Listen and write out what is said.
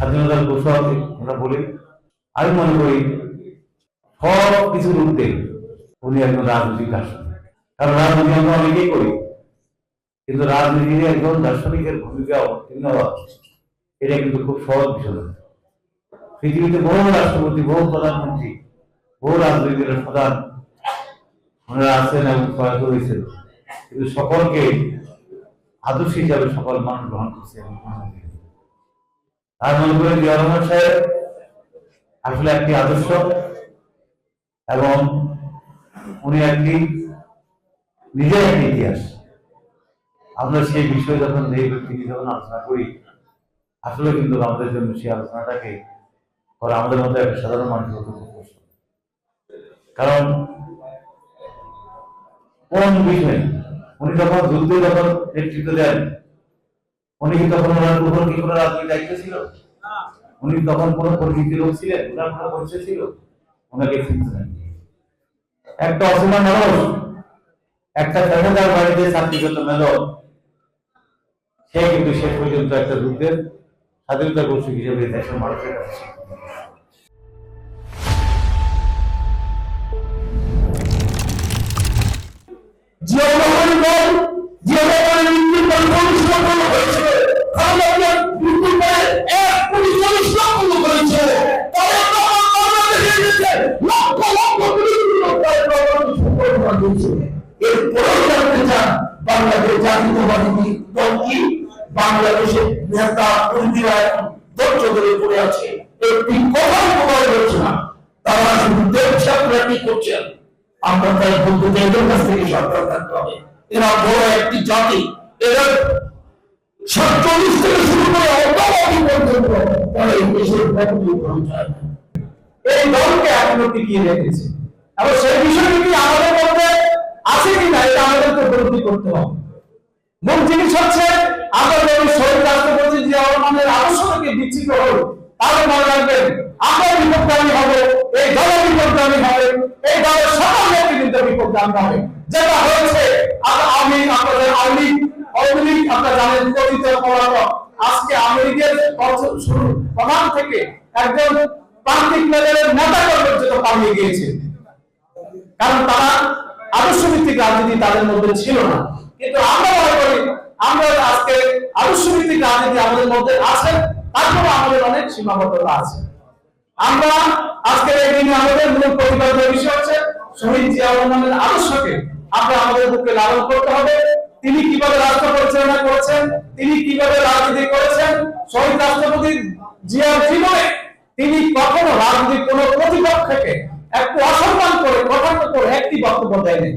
স্বাধীনতার ঘোষক আমরা বলি। আমি মনে করি সব কিছুর ঊর্ধ্বে উনি একজন রাজনৈতিক দার্শনিক। কারণ রাজনীতি আমরা অনেকেই করি, কিন্তু রাজনীতিতে একজন দার্শনিকের ভূমিকা অবতীর্ণ হওয়া এটা কিন্তু খুব সহজ বিষয় নয়। পৃথিবীতে বহু রাষ্ট্রপতি, বহু প্রধানমন্ত্রী, বহু রাজনৈতিক প্রধান ওনারা আছেন এবং প্রয়াত হয়েছেন, কিন্তু সকলকে আদর্শ হিসাবে সকল মানুষ গ্রহণ করছে। আর মনে করেন জিয়া রহমান সাহেব আসলে একটি আদর্শ, এবং উনি একটি নিজের একটি ইতিহাস। আমরা সেই বিষয়ে যখন এই ব্যক্তিকে যখন আলোচনা করি, আসলে কিন্তু আমাদের জন্য সেই আলোচনাটাকে করা আমাদের মধ্যে একটা সাধারণ মানুষের মতো খুব কষ্ট। কারণ কোন বিষয়ে উনি যখন যুদ্ধে যখন নেতৃত্ব দেন, উনি কি তখন ওনার উপর কি কোনো রাজনৈতিক দায়িত্ব ছিল? উনি তখন কোন পরিচিতি লোক ছিলেন? ওনার কোনো পরিচয় ছিল? ওনাকে চিনতেন একটা অসীমা মানুষ, একটা ফেরোদার বাড়িতে ছাত্রীগত মেধক, সে কিন্তু শেষ পর্যন্ত একটা যুদ্ধের স্বাধীনতা ঘোষক হিসেবে দেশের মানুষের কাছে বাংলাদেশ জাতীয়তাবাদী দল কি বাংলাদেশের নেতা কর্মীরা ধৈর্য ধরে পড়ে আছে, একটি কথা বলা হচ্ছে না, তারা শুধু দেশপ্রাণী করছেন। আমরা তাই বলতে চাই এদের কাছ থেকে সরকার থাকতে হবে। এরা বড় একটি জাতি, এরা ৪৭ থেকে শুরু করে অদ্যাবধি পর্যন্ত তারা এই দেশের এই দলকে এখনো টিকিয়ে রেখেছে, এবং সেই বিষয়টি কি আমাদের মধ্যে আছে কিনা এটা আমাদেরকে উপলব্ধি করতে হবে। মূল জিনিস হচ্ছে আমরা যদি শহীদ রাষ্ট্রপতি জিয়া রহমানের আদর্শকে বিচ্ছিন্ন হই, তাহলে মনে রাখবেন আমরা বিপদগামী হবে, এই দল বিপদগামী হবে, এই দলের সকল নেতৃবৃন্দ বিপদগামী হবে। যেটা হয়েছে আপনারা জানেন কথিত অপরাধ, আজকে আমেরিকার শুরু প্রধান থেকে একজন প্রান্তিক লেভেলের নেতা পর্যন্ত পালিয়ে গিয়েছে, কারণ তারা আদর্শভিত্তিক রাজনীতি তাদের মধ্যে ছিল না। কিন্তু আমরা মনে করি আমরা আজকে আদর্শভিত্তিক রাজনীতি আমাদের মধ্যে আছে, তারপরে আমাদের অনেক সীমাবদ্ধতা আছে। আমরা আজকের এই দিনে আমাদের মূল প্রতিপাদ্য বিষয় হচ্ছে শহীদ জিয়া রহমানের আদর্শকে আমরা আমাদের বুকে লালন করতে হবে। তিনি কিভাবে রাষ্ট্র পরিচালনা করেছেন, তিনি কিভাবে রাজনীতি করেছেন, শহীদ রাষ্ট্রপতি জিয়ার জীবনে তিনি কখনো রাজনীতির কোন প্রতিপক্ষকে একটু অসম্মান করে কটাক্ষ করে একটি বক্তব্য দেয়নি।